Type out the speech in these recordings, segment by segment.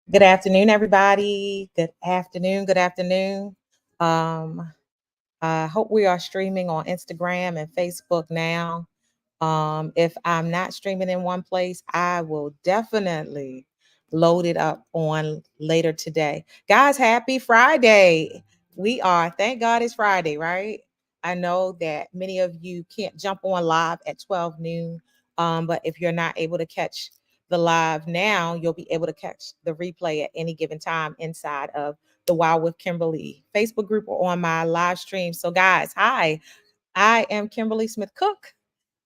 Good afternoon, everybody. Good afternoon. Good afternoon. Um, I hope we are streaming on Instagram and Facebook now. If I'm not streaming in one place, I will definitely load it up on later today. Guys, happy Friday. Thank God it's Friday, right? I know that many of you can't jump on live at 12 noon. But if you're not able to catch the live now, you'll be able to catch the replay at any given time inside of the Wow with Kimberly Facebook group or on my live stream. So, guys, hi, I am Kimberly Smith Cooke.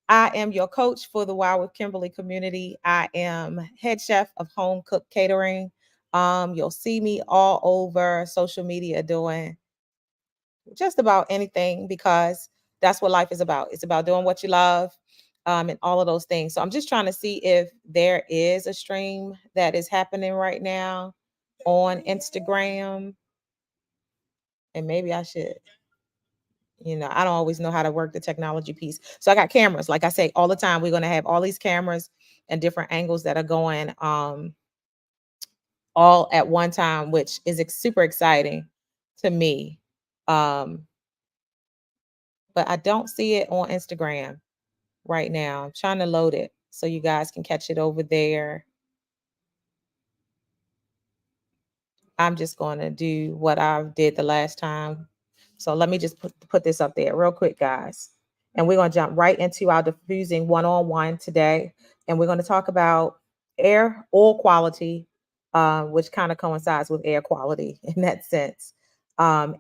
I am your coach for the Wow with Kimberly community. I am head chef of Home Cook Catering. You'll see me all over social media doing just about anything because that's what life is about. It's about doing what you love, and all of those things. So I'm just trying to see if there is a stream that is happening right now on Instagram, and maybe I should. I don't always know how to work the technology piece. So I got cameras. Like I say all the time, we're going to have all these cameras and different angles that are going all at one time, which is super exciting to me. Um, but I don't see it on Instagram right now. I'm trying to load it so you guys can catch it over there. I'm just going to do what I did the last time. So let me just put this up there real quick, guys. And we're going to jump right into our diffusing one-on-one today. And we're going to talk about oil quality, which kind of coincides with air quality in that sense. And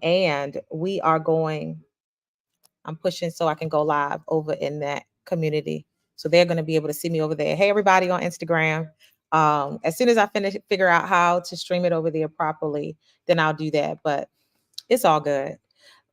I'm pushing so I can go live over in that community. So they're going to be able to see me over there. Hey, everybody on Instagram. As soon as I figure out how to stream it over there properly, then I'll do that. But it's all good.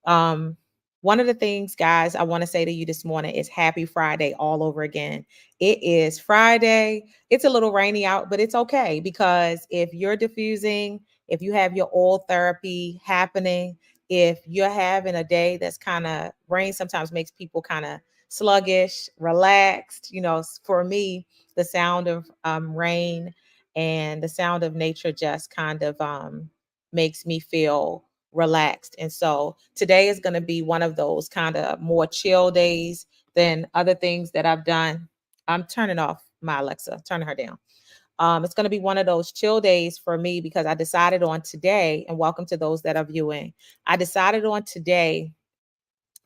Um, One of the things, guys, I want to say to you this morning is happy Friday all over again. It is Friday. It's a little rainy out, but it's okay because if you're diffusing, if you have your oil therapy happening, if you're having a day that's kind of rain sometimes makes people kind of sluggish, relaxed. For me, the sound of rain and the sound of nature just kind of makes me feel relaxed. And so today is going to be one of those kind of more chill days than other things that I've done. I'm turning off my Alexa, turning her down. It's going to be one of those chill days for me because I decided on today, and welcome to those that are viewing. I decided on today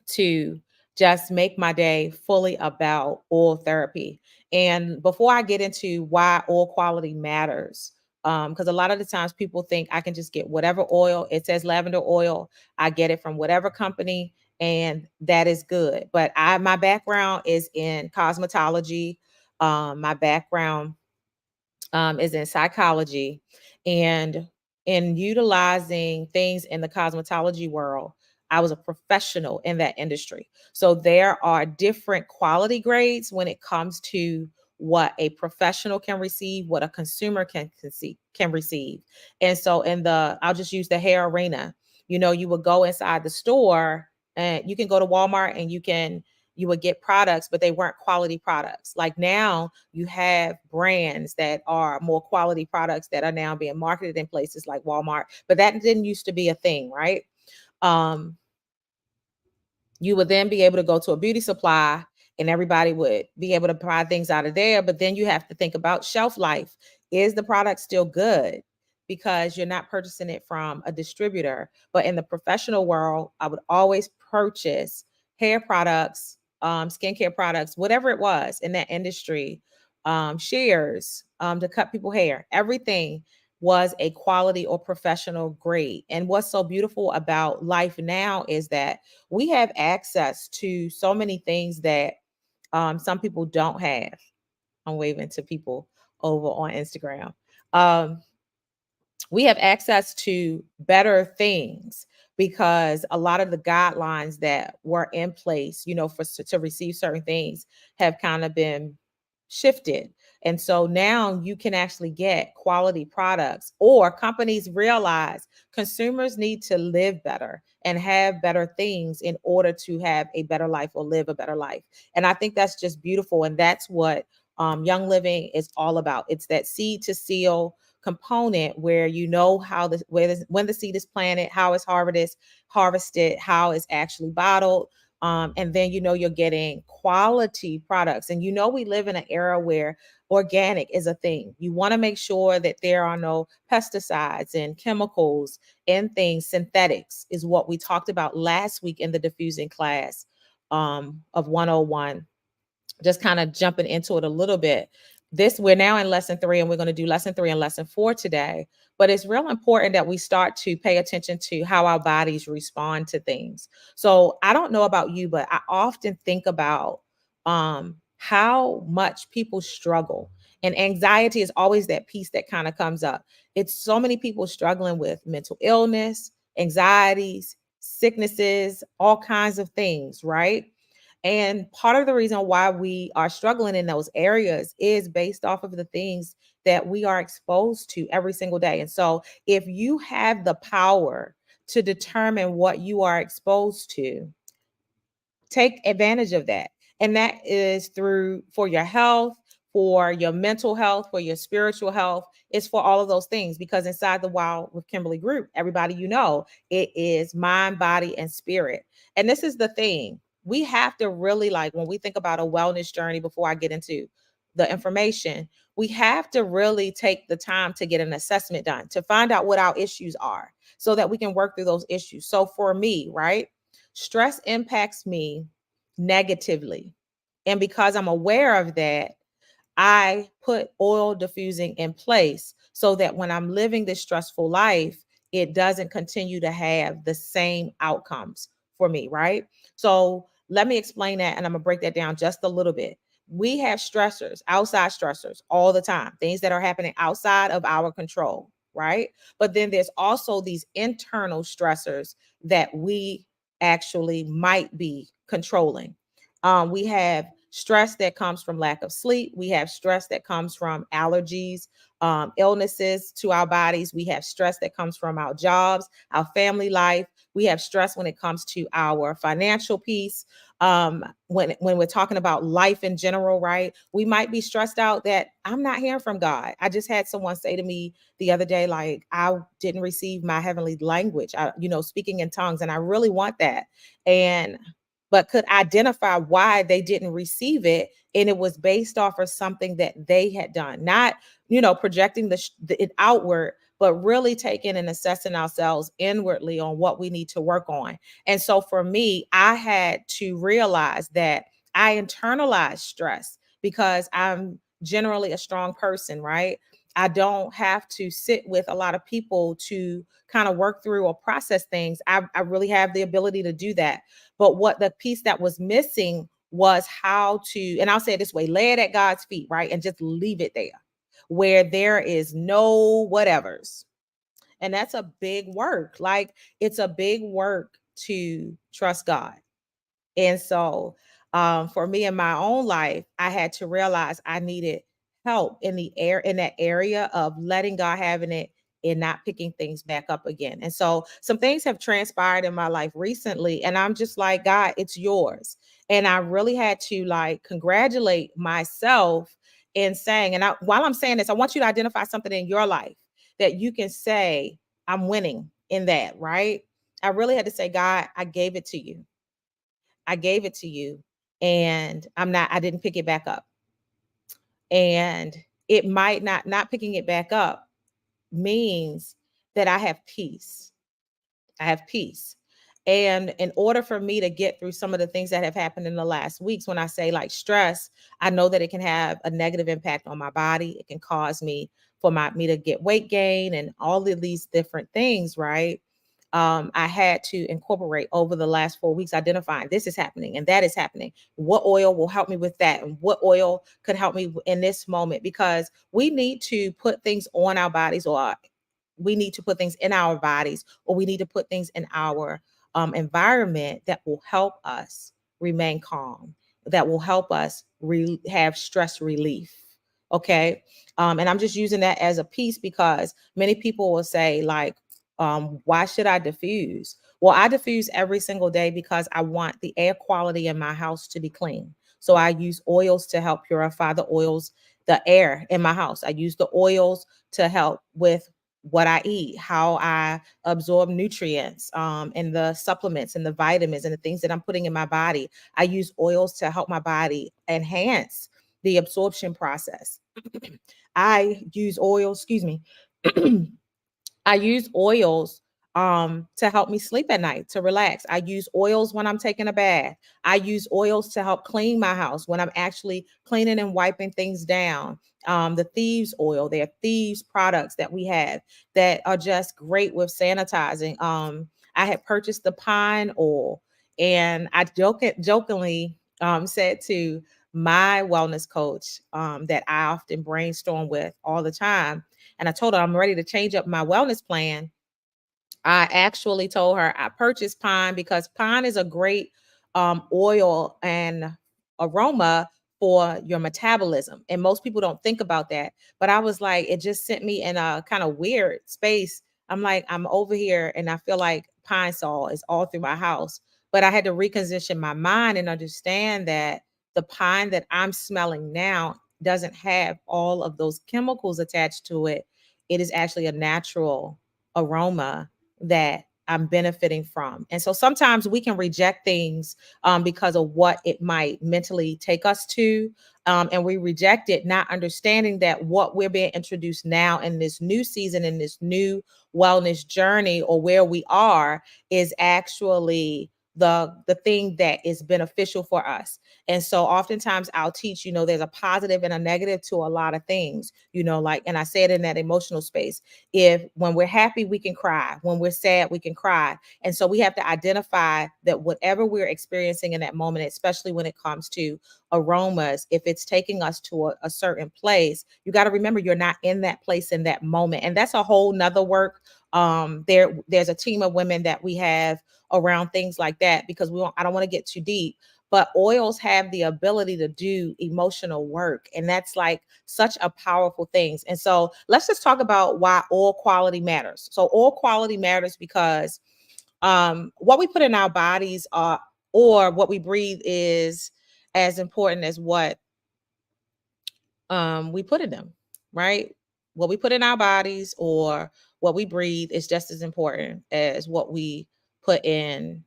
to just make my day fully about oil therapy. And before I get into why oil quality matters, because a lot of the times people think I can just get whatever oil, it says lavender oil, I get it from whatever company, and that is good. But my background is in cosmetology. My background is in psychology, and in utilizing things in the cosmetology world, I was a professional in that industry. So there are different quality grades when it comes to what a professional can receive, what a consumer can receive. And so I'll just use the hair arena. You would go inside the store, and you can go to Walmart and you would get products, but they weren't quality products. Like now, you have brands that are more quality products that are now being marketed in places like Walmart, but that didn't used to be a thing, right? Um, you would then be able to go to a beauty supply and everybody would be able to buy things out of there. But then you have to think about shelf life. Is the product still good? Because you're not purchasing it from a distributor. But in the professional world, I would always purchase hair products, skincare products, whatever it was in that industry, shears to cut people hair, everything was a quality or professional grade. And what's so beautiful about life now is that we have access to so many things that some people don't have. I'm waving to people over on Instagram. Um, we have access to better things because a lot of the guidelines that were in place, for to receive certain things have kind of been shifted. And so now you can actually get quality products, or companies realize consumers need to live better and have better things in order to have a better life or live a better life. And I think that's just beautiful. And that's what Young Living is all about. It's that seed to seal component where you know how the when the seed is planted, how it's harvested, how it's actually bottled. And then you're getting quality products. And we live in an era where organic is a thing. You want to make sure that there are no pesticides and chemicals and things. Synthetics is what we talked about last week in the diffusing class of 101. Just kind of jumping into it a little bit. We're now in lesson 3, and we're going to do lesson 3 and lesson 4 today. But it's real important that we start to pay attention to how our bodies respond to things. So I don't know about you, but I often think about how much people struggle. And anxiety is always that piece that kind of comes up. It's so many people struggling with mental illness, anxieties, sicknesses, all kinds of things, right? And part of the reason why we are struggling in those areas is based off of the things that we are exposed to every single day. And so if you have the power to determine what you are exposed to, take advantage of that. And that is for your health, for your mental health, for your spiritual health. It's for all of those things, because inside the Wild with Kimberly group, everybody, it is mind, body, and spirit. And this is the thing. We have to really, like, when we think about a wellness journey, before I get into the information, we have to really take the time to get an assessment done to find out what our issues are so that we can work through those issues. So for me, right, stress impacts me negatively. And because I'm aware of that, I put oil diffusing in place so that when I'm living this stressful life, it doesn't continue to have the same outcomes for me, right? So let me explain that, and I'm gonna break that down just a little bit. We have stressors, outside stressors, all the time, things that are happening outside of our control, right? But then there's also these internal stressors that we actually might be controlling. We have stress that comes from lack of sleep. We have stress that comes from allergies, illnesses to our bodies. We have stress that comes from our jobs, our family life. We have stress when it comes to our financial piece. When we're talking about life in general, right? We might be stressed out that I'm not hearing from God. I just had someone say to me the other day, like, I didn't receive my heavenly language, speaking in tongues, and I really want that. But could identify why they didn't receive it. And it was based off of something that they had done, not, projecting it outward, but really taking and assessing ourselves inwardly on what we need to work on. And so for me, I had to realize that I internalized stress because I'm generally a strong person, right? I don't have to sit with a lot of people to kind of work through or process things. I really have the ability to do that. But what the piece that was missing was how to, and I'll say it this way, lay it at God's feet, right? And just leave it there where there is no whatevers. And that's a big work. Like, it's a big work to trust God. And so for me in my own life, I had to realize I needed help in that area of letting God have in it and not picking things back up again. And so some things have transpired in my life recently, and I'm just like, God, it's yours. And I really had to, like, congratulate myself in saying, and while I'm saying this, I want you to identify something in your life that you can say, I'm winning in that, right? I really had to say, God, I gave it to you. I gave it to you, and I didn't pick it back up. And it might not picking it back up means that I have peace. I have peace. And in order for me to get through some of the things that have happened in the last weeks, when I say like stress, I know that it can have a negative impact on my body. It can cause me to get weight gain and all of these different things, right? I had to incorporate over the last 4 weeks, identifying this is happening and that is happening. What oil will help me with that? And what oil could help me in this moment? Because we need to put things on our bodies, or we need to put things in our bodies, or we need to put things in our environment that will help us remain calm, that will help us have stress relief. Okay. And I'm just using that as a piece because many people will say, like, why should I diffuse? Well, I diffuse every single day because I want the air quality in my house to be clean. So I use oils to help purify the the air in my house. I use the oils to help with what I eat, how I absorb nutrients, and the supplements and the vitamins and the things that I'm putting in my body. I use oils to help my body enhance the absorption process. I use oils, excuse me. I use oils to help me sleep at night, to relax. I use oils when I'm taking a bath. I use oils to help clean my house when I'm actually cleaning and wiping things down. The thieves oil, they're thieves products that we have that are just great with sanitizing. I had purchased the pine oil, and I jokingly said to my wellness coach that I often brainstorm with all the time, and I told her I'm ready to change up my wellness plan. I actually told her I purchased pine because pine is a great oil and aroma for your metabolism. And most people don't think about that. But I was like, it just sent me in a kind of weird space. I'm like, I'm over here and I feel like pine sol is all through my house. But I had to recondition my mind and understand that the pine that I'm smelling now doesn't have all of those chemicals attached to it. It is actually a natural aroma that I'm benefiting from. And so sometimes we can reject things because of what it might mentally take us to. And we reject it, not understanding that what we're being introduced now in this new season, in this new wellness journey, or where we are, is actually the thing that is beneficial for us. And so oftentimes I'll teach, there's a positive and a negative to a lot of things, like, and I said in that emotional space, if when we're happy, we can cry. When we're sad, we can cry. And so we have to identify that whatever we're experiencing in that moment, especially when it comes to aromas, if it's taking us to a certain place, you got to remember you're not in that place in that moment. And that's a whole nother work. There's a team of women that we have around things like that, because I don't want to get too deep, but oils have the ability to do emotional work. And that's like such a powerful thing. And so let's just talk about why oil quality matters. So oil quality matters because what we put in our bodies or what we breathe is as important as what we put in them, right? What we put in our bodies or what we breathe is just as important as what we put in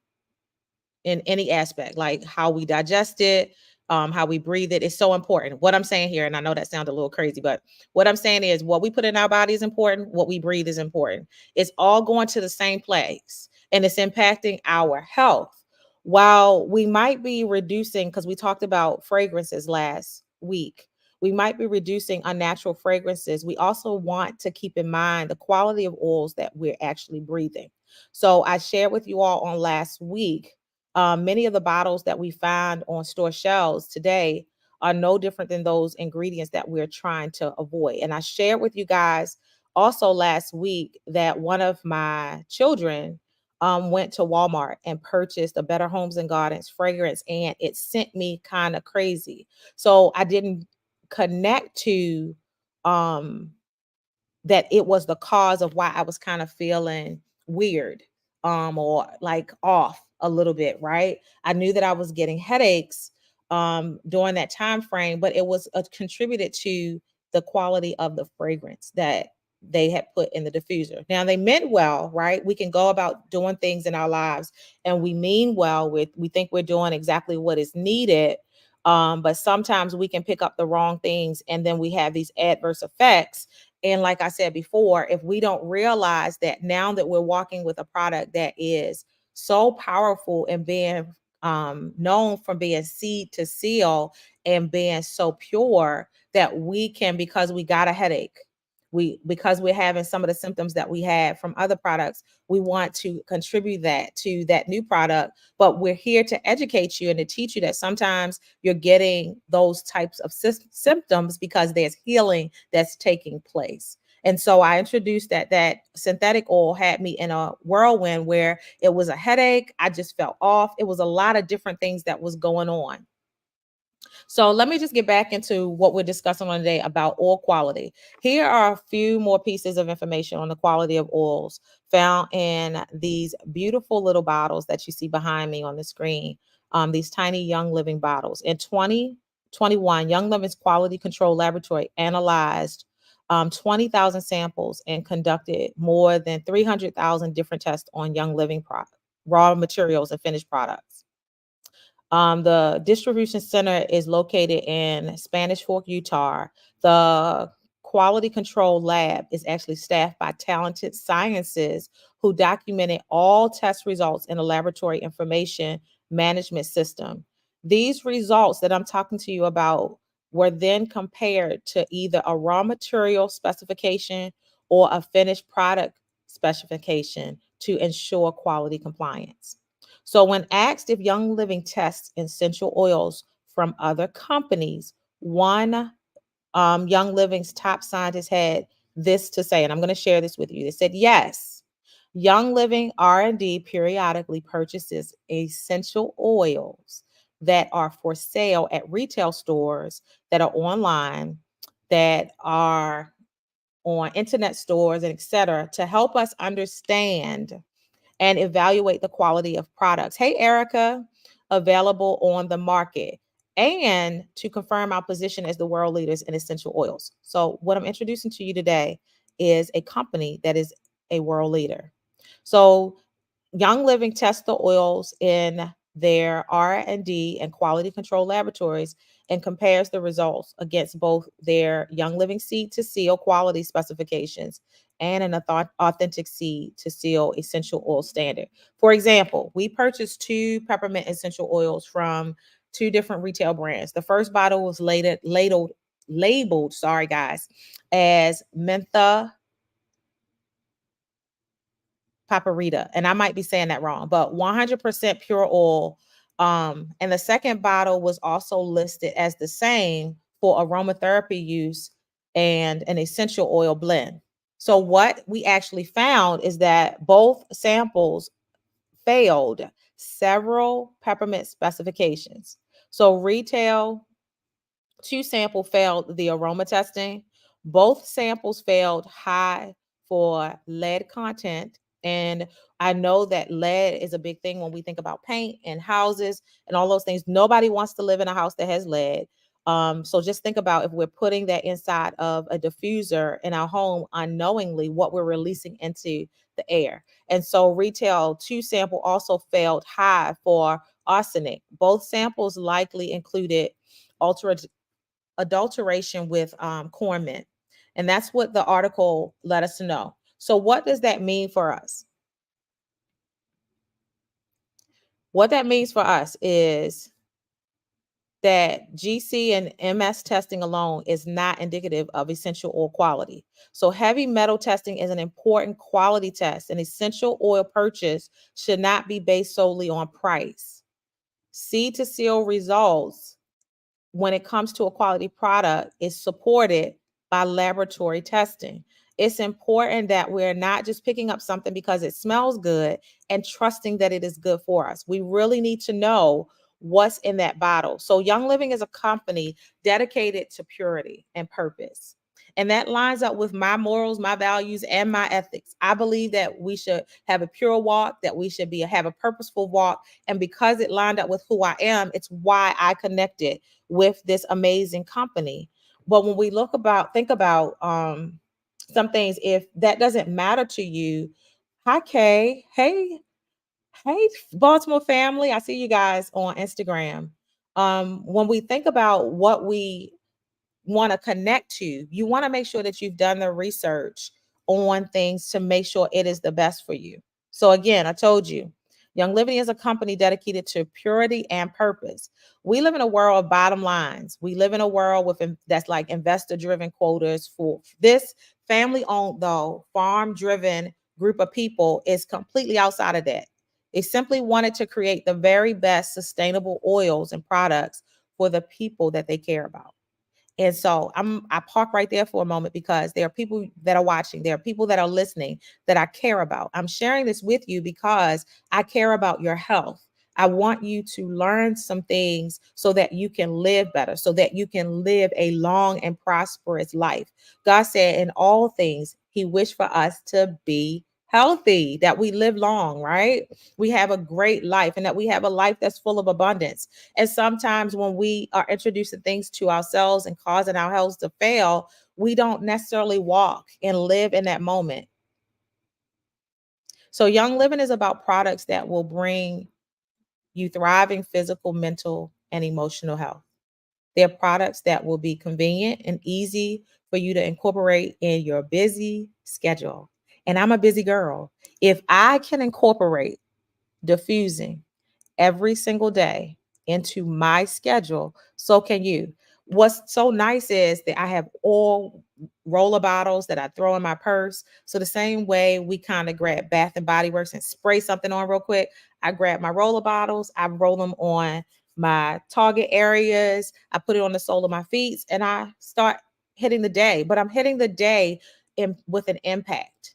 any aspect, like how we digest it, how we breathe it is so important. What I'm saying here, and I know that sounds a little crazy, but what I'm saying is what we put in our body is important. What we breathe is important. It's all going to the same place and it's impacting our health. While we might be reducing, because we talked about fragrances last week, we might be reducing unnatural fragrances. We also want to keep in mind the quality of oils that we're actually breathing. So I shared with you all on last week, many of the bottles that we find on store shelves today are no different than those ingredients that we're trying to avoid. And I shared with you guys also last week that one of my children went to Walmart and purchased a Better Homes and Gardens fragrance, and it sent me kind of crazy. So I didn't connect to um, that it was the cause of why I was kind of feeling weird or like off a little bit, right? I knew that I was getting headaches during that time frame, but it was contributed to the quality of the fragrance that they had put in the diffuser. Now they meant well, right? We can go about doing things in our lives and we mean well, we think we're doing exactly what is needed. But sometimes we can pick up the wrong things and then we have these adverse effects. And like I said before, if we don't realize that now that we're walking with a product that is so powerful and being known from being seed to seal and being so pure, that we can, because we got a headache, because we're having some of the symptoms that we had from other products, we want to contribute that to that new product. But we're here to educate you and to teach you that sometimes you're getting those types of symptoms because there's healing that's taking place. And so I introduced that synthetic oil had me in a whirlwind where it was a headache. I just felt off. It was a lot of different things that was going on. So let me just get back into what we're discussing on today about oil quality. Here are a few more pieces of information on the quality of oils found in these beautiful little bottles that you see behind me on the screen. These tiny young living bottles. In 21, Young Living's quality control laboratory analyzed 20,000 samples and conducted more than 300,000 different tests on Young Living raw materials and finished products. The distribution center is located in Spanish Fork, Utah. The quality control lab is actually staffed by talented scientists who documented all test results in a laboratory information management system. These results that I'm talking to you about were then compared to either a raw material specification or a finished product specification to ensure quality compliance. So, when asked if Young Living tests essential oils from other companies, one Young Living's top scientist had this to say, and I'm going to share this with you. They said, yes, Young Living R&D periodically purchases essential oils that are for sale at retail stores, that are online, that are on internet stores, and etc., to help us understand and evaluate the quality of products. Hey, Erica, available on the market, and to confirm our position as the world leaders in essential oils. So, what I'm introducing to you today is a company that is a world leader. So, Young Living tests the oils in their R&D and quality control laboratories and compares the results against both their Young Living seed to seal quality specifications and an authentic seed to seal essential oil standard. For example, we purchased 2 peppermint essential oils from 2 different retail brands. The first bottle was labeled, sorry guys, as mentha paprika, and I might be saying that wrong, but 100% pure oil. And the second bottle was also listed as the same for aromatherapy use and an essential oil blend. So what we actually found is that both samples failed several peppermint specifications. So retail 2 sample failed the aroma testing. Both samples failed high for lead content. And I know that lead is a big thing when we think about paint and houses and all those things. Nobody wants to live in a house that has lead. So just think about if we're putting that inside of a diffuser in our home unknowingly, what we're releasing into the air. And so retail 2 sample also failed high for arsenic. Both samples likely included adulteration with corn mint. And that's what the article let us know. So what does that mean for us? What that means for us is that GC and MS testing alone is not indicative of essential oil quality. So heavy metal testing is an important quality test. An essential oil purchase should not be based solely on price. Seed to seal results when it comes to a quality product is supported by laboratory testing. It's important that we're not just picking up something because it smells good and trusting that it is good for us. We really need to know what's in that bottle. So Young Living is a company dedicated to purity and purpose. And that lines up with my morals, my values, and my ethics. I believe that we should have a pure walk, that we should have a purposeful walk. And because it lined up with who I am, it's why I connected with this amazing company. But when we think about some things, if that doesn't matter to you, hi Kay, hey Baltimore family, I see you guys on Instagram. When we think about what we want to connect to, you want to make sure that you've done the research on things to make sure it is the best for you. So again, I told you, Young Living is a company dedicated to purity and purpose. We live in a world of bottom lines. We live in a world with that's like investor-driven quotas. For this family-owned, though, farm-driven group of people is completely outside of that. They simply wanted to create the very best sustainable oils and products for the people that they care about. And so I park right there for a moment because there are people that are watching, there are people that are listening that I care about. I'm sharing this with you because I care about your health. I want you to learn some things so that you can live better, so that you can live a long and prosperous life. God said in all things, he wished for us to be healthy, that we live long, right? We have a great life and that we have a life that's full of abundance. And sometimes when we are introducing things to ourselves and causing our health to fail, we don't necessarily walk and live in that moment. So, Young Living is about products that will bring you thriving physical, mental, and emotional health. They're products that will be convenient and easy for you to incorporate in your busy schedule. And I'm a busy girl. If I can incorporate diffusing every single day into my schedule, so can you. What's so nice is that I have all roller bottles that I throw in my purse. So the same way we kind of grab Bath and Body Works and spray something on real quick, I grab my roller bottles, I roll them on my target areas, I put it on the sole of my feet, and I start hitting the day. But I'm hitting the day with an impact.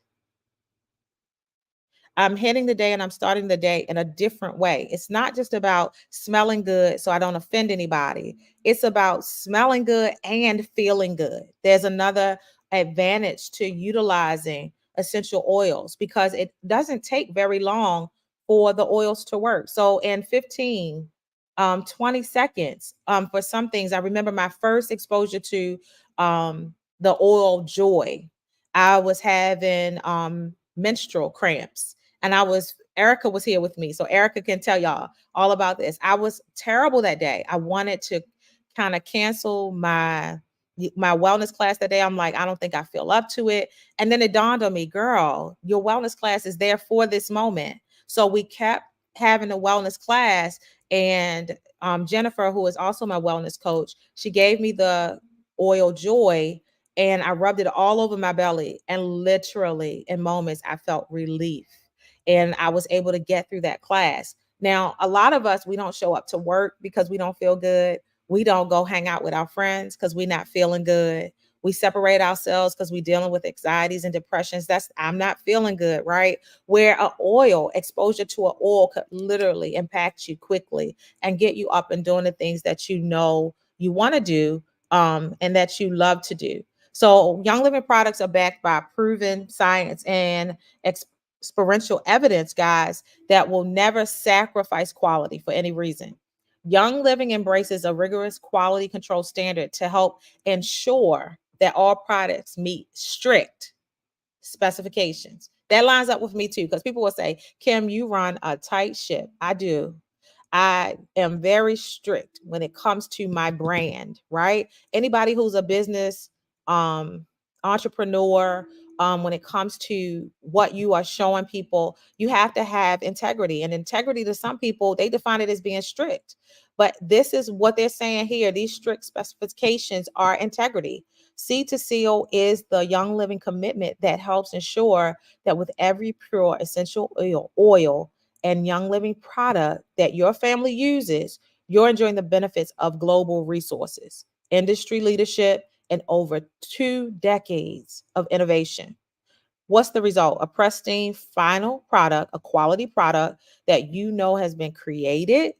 I'm hitting the day and I'm starting the day in a different way. It's not just about smelling good so I don't offend anybody. It's about smelling good and feeling good. There's another advantage to utilizing essential oils because it doesn't take very long for the oils to work. So in 15, 20 seconds, for some things, I remember my first exposure to the oil Joy. I was having menstrual cramps and Erica was here with me. So Erica can tell y'all all about this. I was terrible that day. I wanted to kind of cancel my wellness class that day. I'm like, I don't think I feel up to it. And then it dawned on me, girl, your wellness class is there for this moment. So we kept having a wellness class. And Jennifer, who is also my wellness coach, she gave me the oil Joy and I rubbed it all over my belly. And literally in moments, I felt relief and I was able to get through that class. Now, a lot of us, we don't show up to work because we don't feel good. We don't go hang out with our friends because we're not feeling good. We separate ourselves because we're dealing with anxieties and depressions. I'm not feeling good, right? Where exposure to an oil could literally impact you quickly and get you up and doing the things that you know you want to do and that you love to do. So Young Living products are backed by proven science and experiential evidence, guys, that will never sacrifice quality for any reason. Young Living embraces a rigorous quality control standard to help ensure that all products meet strict specifications. That lines up with me too, because people will say, Kim, you run a tight ship. I do. I am very strict when it comes to my brand, right? Anybody who's a business entrepreneur, when it comes to what you are showing people, you have to have integrity. And integrity to some people, they define it as being strict. But this is what they're saying here. These strict specifications are integrity. Seed to Seal is the Young Living commitment that helps ensure that with every pure essential oil and Young Living product that your family uses, you're enjoying the benefits of global resources, industry leadership, and over 2 decades of innovation. What's the result? A pristine final product, a quality product that you know has been created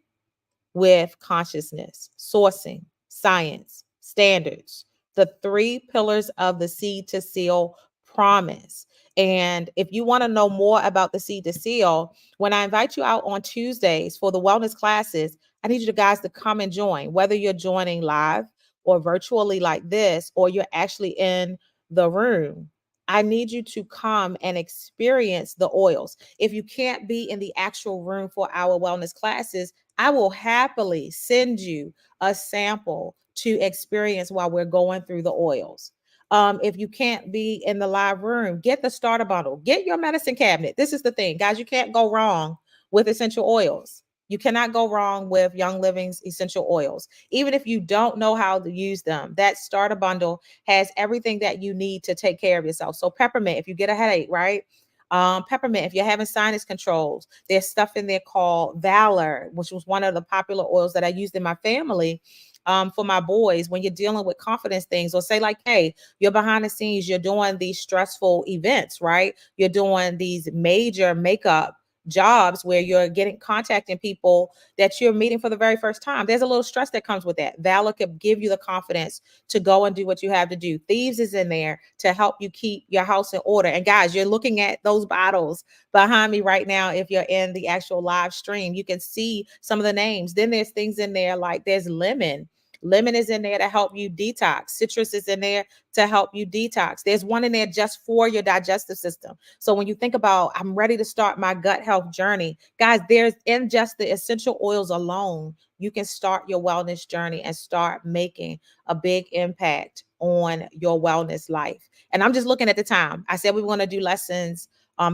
with consciousness, sourcing, science, standards, the 3 pillars of the Seed to Seal promise. And if you want to know more about the Seed to Seal, when I invite you out on Tuesdays for the wellness classes, I need you guys to come and join, whether you're joining live or virtually like this, or you're actually in the room. I need you to come and experience the oils. If you can't be in the actual room for our wellness classes, I will happily send you a sample to experience while we're going through the oils. If you can't be in the live room, get the starter bundle, get your medicine cabinet. This is the thing, guys, you can't go wrong with essential oils. You cannot go wrong with Young Living's essential oils. Even if you don't know how to use them, that starter bundle has everything that you need to take care of yourself. So peppermint, if you get a headache, right? Peppermint, if you're having sinus controls, there's stuff in there called Valor, which was one of the popular oils that I used in my family for my boys when you're dealing with confidence things, or say like, hey, you're behind the scenes, you're doing these stressful events, right? You're doing these major makeup jobs where you're contacting people that you're meeting for the very first time. There's a little stress that comes with that. Valor could give you the confidence to go and do what you have to do. Thieves is in there to help you keep your house in order. And guys, you're looking at those bottles behind me right now. If you're in the actual live stream, you can see some of the names. Then there's things in there like there's lemon. Lemon is in there to help you detox. Citrus is in there to help you detox. There's one in there just for your digestive system. So when you think about, I'm ready to start my gut health journey, guys, there's in just the essential oils alone, you can start your wellness journey and start making a big impact on your wellness life. And I'm just looking at the time. I said we want to do lessons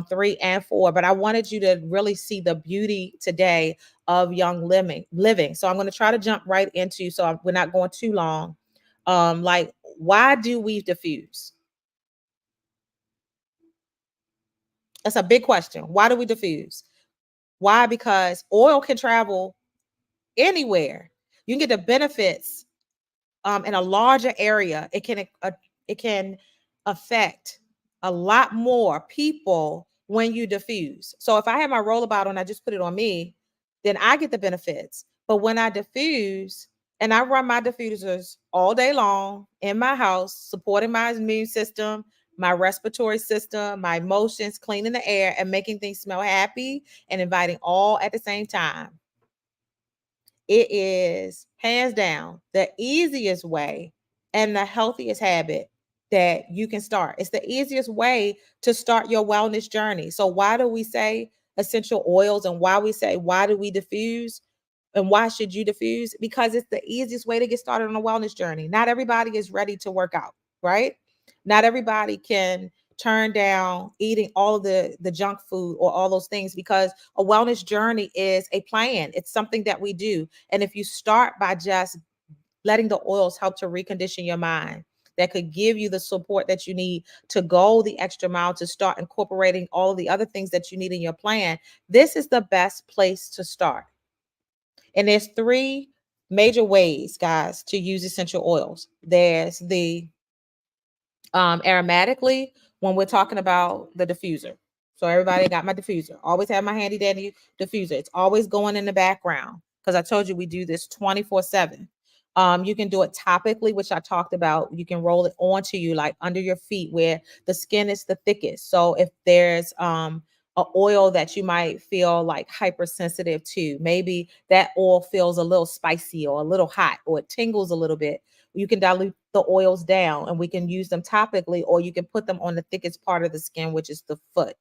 3 and 4, but I wanted you to really see the beauty today of young living. So I'm going to try to jump right into, so we're not going too long. Like, why do we diffuse? That's a big question. Why do we diffuse? Why? Because oil can travel anywhere. You can get the benefits in a larger area. It can affect a lot more people when you diffuse. So if I have my roller bottle and I just put it on me, then I get the benefits. But when I diffuse, and I run my diffusers all day long in my house, supporting my immune system, my respiratory system, my emotions, cleaning the air, and making things smell happy and inviting all at the same time. It is hands down the easiest way and the healthiest habit that you can start. It's the easiest way to start your wellness journey. So why do we say essential oils, and why do we diffuse? And why should you diffuse? Because it's the easiest way to get started on a wellness journey. Not everybody is ready to work out, right? Not everybody can turn down eating all of the junk food or all those things, because a wellness journey is a plan. It's something that we do. And if you start by just letting the oils help to recondition your mind, that could give you the support that you need to go the extra mile, to start incorporating all of the other things that you need in your plan, this is the best place to start. And there's 3 major ways, guys, to use essential oils. There's the aromatically, when we're talking about the diffuser. So everybody got my diffuser. Always have my handy dandy diffuser. It's always going in the background because I told you we do this 24/7. You can do it topically, which I talked about. You can roll it onto you, like under your feet where the skin is the thickest. So if there's a oil that you might feel like hypersensitive to, maybe that oil feels a little spicy or a little hot, or it tingles a little bit, you can dilute the oils down and we can use them topically, or you can put them on the thickest part of the skin, which is the foot,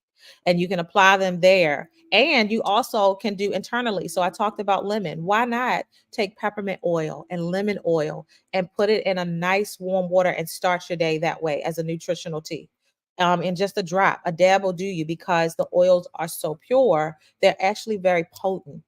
and you can apply them there. And you also can do internally. So I talked about lemon. Why not take peppermint oil and lemon oil and put it in a nice warm water and start your day that way as a nutritional tea? In just a drop, a dab will do you, because the oils are so pure, they're actually very potent.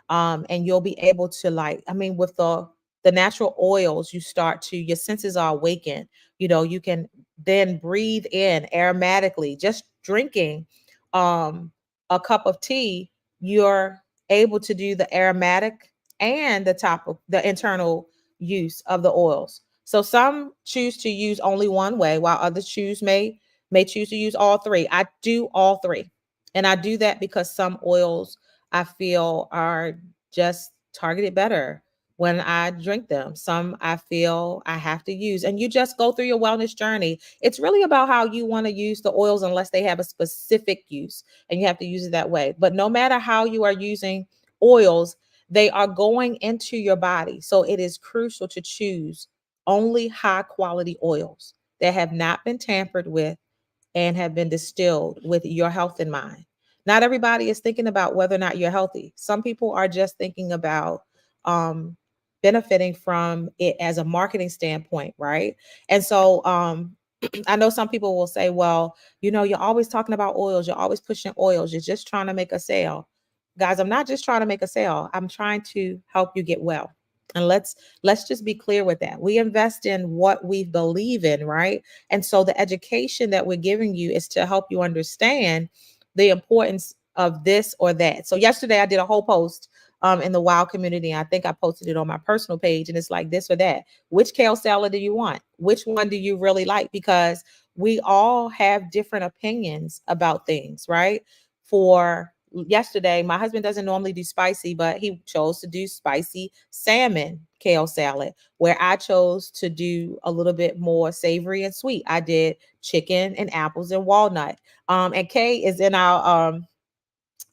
And you'll be able to, like, I mean, with the natural oils, you start to, your senses are awakened. You can then breathe in aromatically. Just drinking a cup of tea, you're able to do the aromatic and the top of the internal use of the oils. So some choose to use only one way, while others may choose to use all 3. I do all 3. And I do that because some oils I feel are just targeted better when I drink them. Some I feel I have to use. And you just go through your wellness journey. It's really about how you want to use the oils, unless they have a specific use and you have to use it that way. But no matter how you are using oils, they are going into your body. So it is crucial to choose only high quality oils that have not been tampered with and have been distilled with your health in mind. Not everybody is thinking about whether or not you're healthy. Some people are just thinking about um, benefiting from it as a marketing standpoint, right? And so I know some people will say, well, you're always talking about oils, you're always pushing oils, you're just trying to make a sale. Guys, I'm not just trying to make a sale. I'm trying to help you get well. And let's just be clear with that. We invest in what we believe in, right? And so the education that we're giving you is to help you understand the importance of this or that. So yesterday I did a whole post in the WOW community. I think I posted it on my personal page, and it's like this or that. Which kale salad do you want? Which one do you really like? Because we all have different opinions about things, right? For yesterday, my husband doesn't normally do spicy, but he chose to do spicy salmon kale salad, where I chose to do a little bit more savory and sweet. I did chicken and apples and walnut. And Kay is in our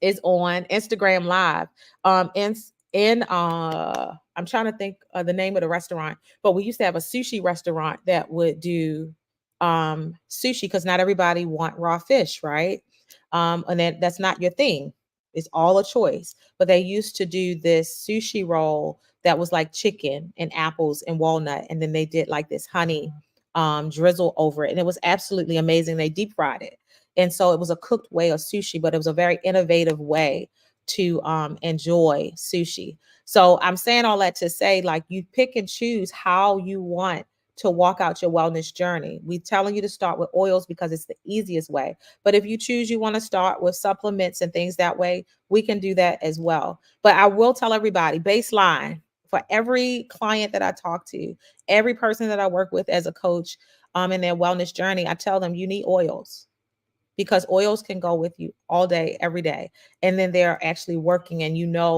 is on Instagram Live. In I'm trying to think of the name of the restaurant, but we used to have a sushi restaurant that would do sushi, because not everybody want raw fish, right? And that's not your thing. It's all a choice. But they used to do this sushi roll that was like chicken and apples and walnut, and then they did like this honey drizzle over it, and it was absolutely amazing. They deep fried it, and so it was a cooked way of sushi, but it was a very innovative way to enjoy sushi. So I'm saying all that to say, like, you pick and choose how you want to walk out your wellness journey. We telling you to start with oils because it's the easiest way. But if you choose you want to start with supplements and things that way, we can do that as well. But I will tell everybody, baseline, for every client that I talk to, every person that I work with as a coach in their wellness journey, I tell them you need oils, because oils can go with you all day, every day. And then they're actually working. And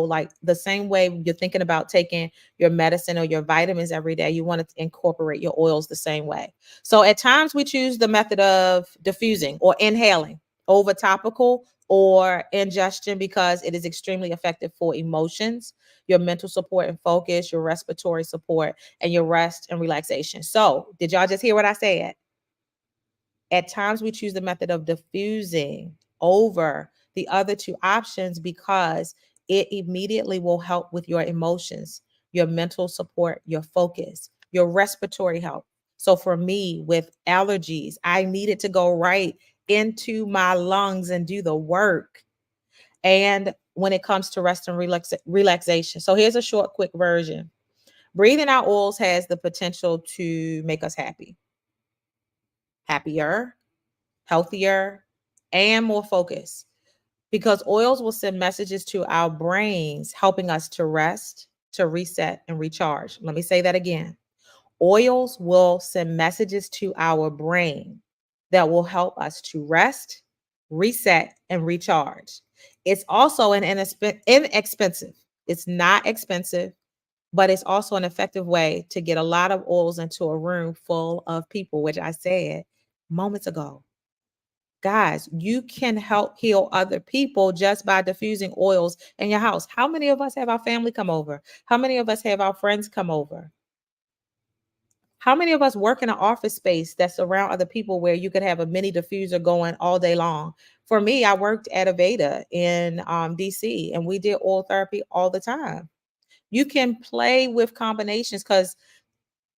like the same way you're thinking about taking your medicine or your vitamins every day, you want to incorporate your oils the same way. So at times we choose the method of diffusing or inhaling over topical or ingestion, because it is extremely effective for emotions, your mental support and focus, your respiratory support, and your rest and relaxation. So did y'all just hear what I said? At times we choose the method of diffusing over the other two options because it immediately will help with your emotions, your mental support, your focus, your respiratory health. So for me, with allergies, I needed to go right into my lungs and do the work. And when it comes to rest and relaxation. So here's a short, quick version. Breathing out oils has the potential to make us happier, healthier, and more focused, because oils will send messages to our brains, helping us to rest, to reset, and recharge. Let me say that again. Oils will send messages to our brain that will help us to rest, reset, and recharge. It's also inexpensive. It's not expensive, but it's also an effective way to get a lot of oils into a room full of people, which I said moments ago. Guys, you can help heal other people just by diffusing oils in your house. How many of us have our family come over? How many of us have our friends come over? How many of us work in an office space that's around other people where you could have a mini diffuser going all day long? For me, I worked at Aveda in DC, and we did oil therapy all the time. You can play with combinations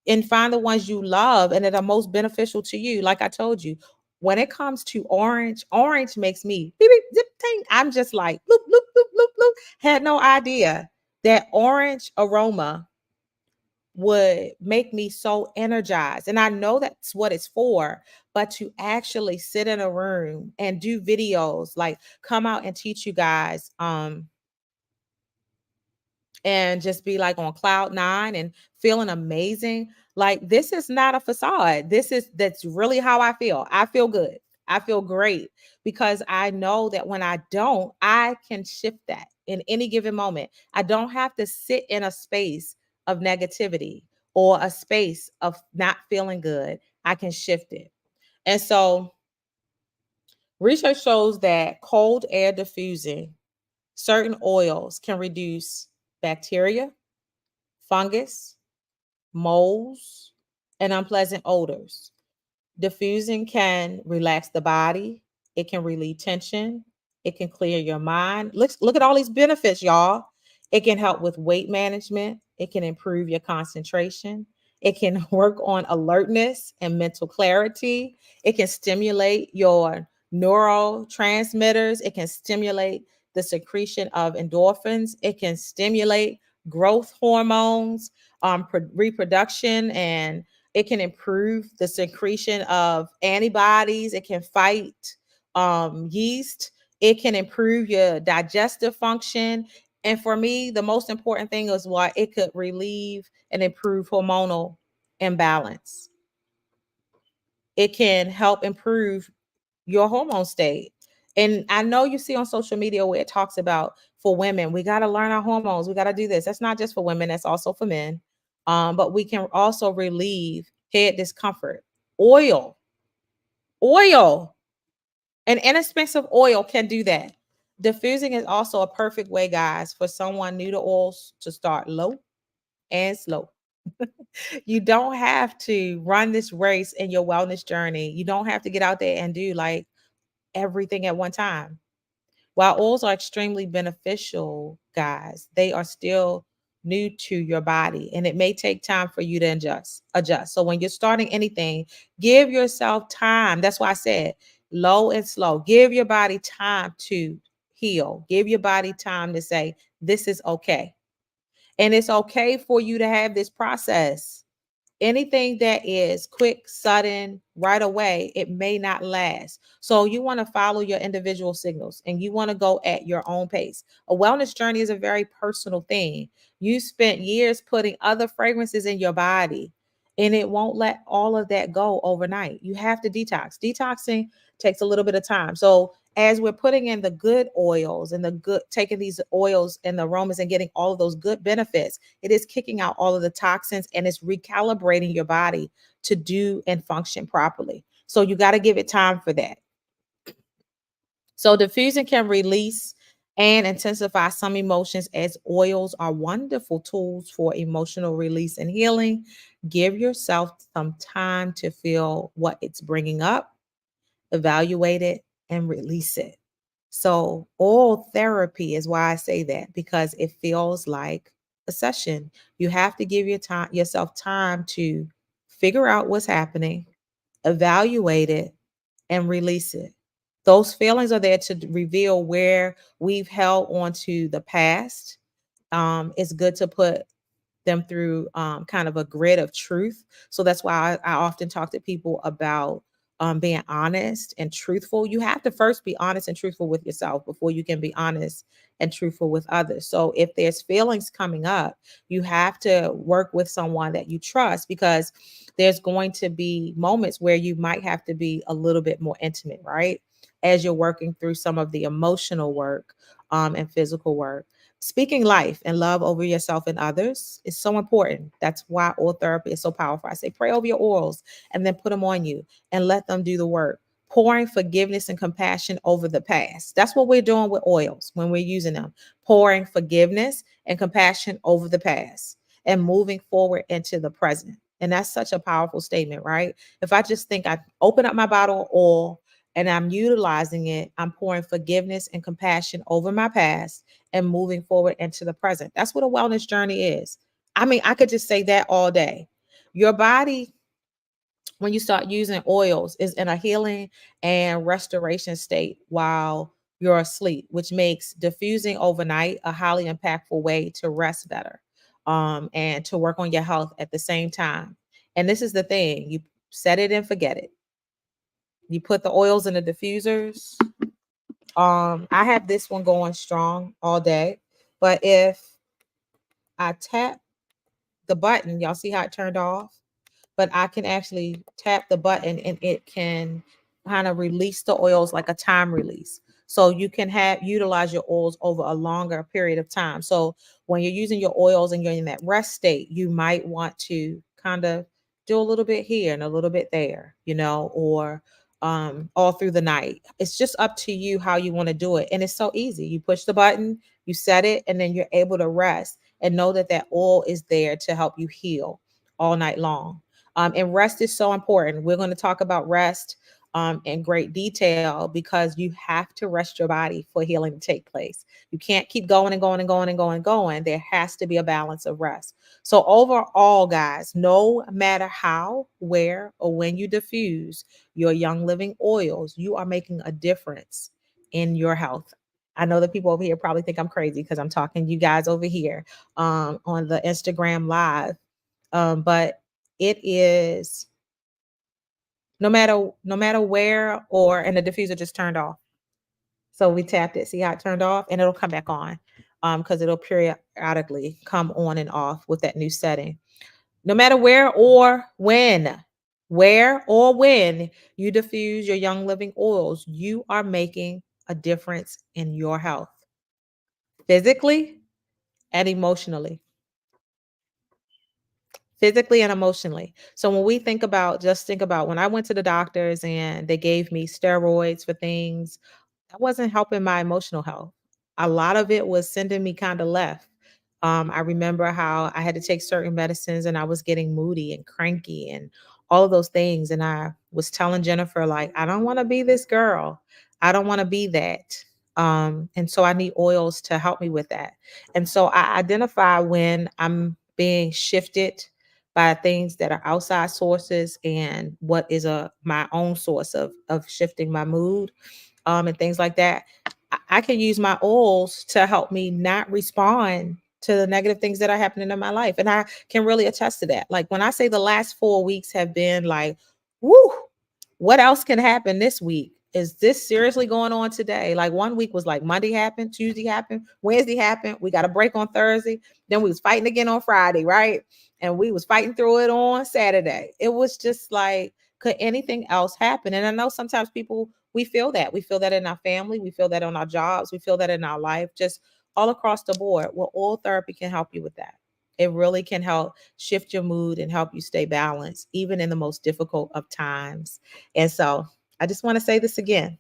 and find the ones you love and that are most beneficial to you. Like I told you, when it comes to orange makes me beep, beep, zip, ting. I'm just like, bloop, bloop, bloop, bloop, bloop. Had no idea that orange aroma would make me so energized. And I know that's what it's for, but to actually sit in a room and do videos, like come out and teach you guys, and just be like on cloud nine and feeling amazing. Like, this is not a facade. That's really how I feel. I feel good. I feel great, because I know that when I don't, I can shift that in any given moment. I don't have to sit in a space of negativity or a space of not feeling good. I can shift it. And so research shows that cold air diffusing certain oils can reduce bacteria, fungus, molds, and unpleasant odors. Diffusing can relax the body. It can relieve tension. It can clear your mind. Look at all these benefits, y'all. It can help with weight management. It can improve your concentration. It can work on alertness and mental clarity. It can stimulate your neurotransmitters. It can stimulate the secretion of endorphins. It can stimulate growth hormones, reproduction, and it can improve the secretion of antibodies. It can fight yeast. It can improve your digestive function. And for me, the most important thing is why it could relieve and improve hormonal imbalance. It can help improve your hormone state. And I know you see on social media where it talks about for women, we got to learn our hormones. We got to do this. That's not just for women, that's also for men. But we can also relieve head discomfort. Oil, oil, an inexpensive oil can do that. Diffusing is also a perfect way, guys, for someone new to oils to start low and slow. You don't have to run this race in your wellness journey. You don't have to get out there and do like everything at one time. While oils are extremely beneficial, guys, they are still new to your body and it may take time for you to adjust. So when you're starting anything, give yourself time. That's why I said low and slow. Give your body time to heal. Give your body time to say this is okay. And it's okay for you to have this process. Anything that is quick, sudden, right away, it may not last. So you want to follow your individual signals and you want to go at your own pace. A wellness journey is a very personal thing. You spent years putting other fragrances in your body and it won't let all of that go overnight. You have to detox. Detoxing takes a little bit of time. So as we're putting in the good oils and the good, taking these oils and the aromas and getting all of those good benefits, it is kicking out all of the toxins and it's recalibrating your body to do and function properly. So you got to give it time for that. So diffusing can release and intensify some emotions as oils are wonderful tools for emotional release and healing. Give yourself some time to feel what it's bringing up, evaluate it, and release it. So, oil therapy is why I say that because it feels like a session. You have to give yourself time to figure out what's happening, evaluate it, and release it. Those feelings are there to reveal where we've held on to the past. It's good to put them through kind of a grid of truth. So that's why I often talk to people about being honest and truthful. You have to first be honest and truthful with yourself before you can be honest and truthful with others. So if there's feelings coming up, you have to work with someone that you trust because there's going to be moments where you might have to be a little bit more intimate, right? As you're working through some of the emotional work and physical work. Speaking life and love over yourself and others is so important. That's why oil therapy is so powerful. I say pray over your oils and then put them on you and let them do the work. Pouring forgiveness and compassion over the past. That's what we're doing with oils when we're using them. Pouring forgiveness and compassion over the past and moving forward into the present. And that's such a powerful statement, right? If I just think I open up my bottle of oil and I'm utilizing it, I'm pouring forgiveness and compassion over my past and moving forward into the present. That's what a wellness journey is. I mean, I could just say that all day. Your body, when you start using oils, is in a healing and restoration state while you're asleep, which makes diffusing overnight a highly impactful way to rest better and to work on your health at the same time. And this is the thing, you set it and forget it. You put the oils in the diffusers. I have this one going strong all day, but if I tap the button, y'all see how it turned off? But I can actually tap the button and it can kind of release the oils like a time release. So you can utilize your oils over a longer period of time. So when you're using your oils and you're in that rest state, you might want to kind of do a little bit here and a little bit there, or all through the night. It's just up to you how you want to do it. And it's so easy. You push the button, you set it, and then you're able to rest and know that that oil is there to help you heal all night long. And rest is so important. We're going to talk about rest in great detail because you have to rest your body for healing to take place. You can't keep going and going and going and going and going. There has to be a balance of rest. So overall, guys, no matter how, where, or when you diffuse your Young Living oils, you are making a difference in your health. I know that people over here probably think I'm crazy because I'm talking to you guys over here on the Instagram live. But it is no matter where or and the diffuser just turned off. So we tapped it, see how it turned off, and it'll come back on because it'll periodically come on and off with that new setting. No matter where or when you diffuse your Young Living oils, you are making a difference in your health, physically and emotionally. Physically and emotionally. So when we think about, just think about when I went to the doctors and they gave me steroids for things, that wasn't helping my emotional health. A lot of it was sending me kind of left. I remember how I had to take certain medicines and I was getting moody and cranky and all of those things. And I was telling Jennifer, like, I don't want to be this girl. I don't want to be that. And so I need oils to help me with that. And so I identify when I'm being shifted by things that are outside sources and what is a my own source of shifting my mood, and things like that. I can use my oils to help me not respond to the negative things that are happening in my life. And I can really attest to that. Like when I say the last 4 weeks have been like, whoo, what else can happen this week? Is this seriously going on today? Like one week was like Monday happened, Tuesday happened, Wednesday happened. We got a break on Thursday. Then we was fighting again on Friday, right? And we was fighting through it on Saturday. It was just like, could anything else happen? And I know sometimes people, we feel that. We feel that in our family. We feel that on our jobs. We feel that in our life, just all across the board. Well, oil therapy can help you with that. It really can help shift your mood and help you stay balanced, even in the most difficult of times. And so I just want to say this again.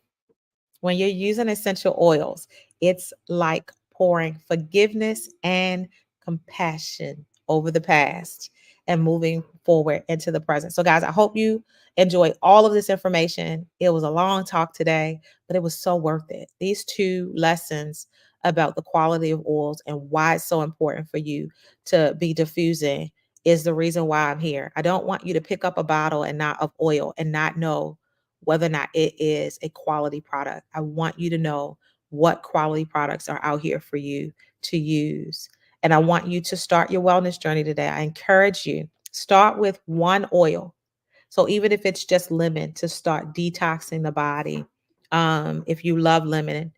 When you're using essential oils, it's like pouring forgiveness and compassion over the past and moving forward into the present. So, guys, I hope you enjoy all of this information. It was a long talk today, but it was so worth it. These two lessons about the quality of oils and why it's so important for you to be diffusing is the reason why I'm here. I don't want you to pick up a bottle and not of oil and not know whether or not it is a quality product. I want you to know what quality products are out here for you to use. And I want you to start your wellness journey today. I encourage you, start with one oil. So even if it's just lemon, to start detoxing the body. If you love lemon,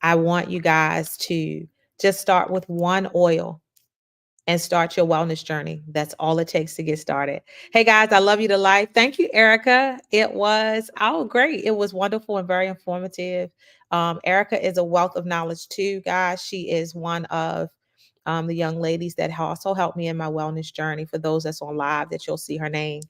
I want you guys to just start with one oil and start your wellness journey. That's all it takes to get started. Hey guys, I love you to life. Thank you, Erica. It was great. It was wonderful and very informative. Erica is a wealth of knowledge too, guys. She is one of the young ladies that also helped me in my wellness journey. For those that's on live, that you'll see her name.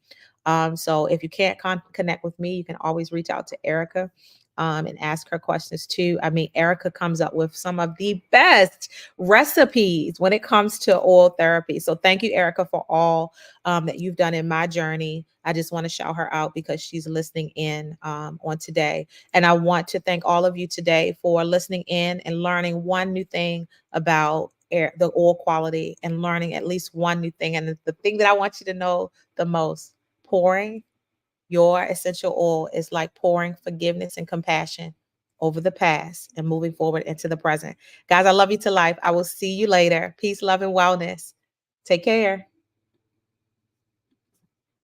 So if you can't connect with me, you can always reach out to Erica. And ask her questions too. I mean, Erica comes up with some of the best recipes when it comes to oil therapy. So thank you, Erica, for all that you've done in my journey. I just want to shout her out because she's listening in on today. And I want to thank all of you today for listening in and learning one new thing about the oil quality and learning at least one new thing. And the thing that I want you to know the most, pouring your essential oil is like pouring forgiveness and compassion over the past and moving forward into the present. Guys, I love you to life. I will see you later. Peace, love, and wellness. Take care.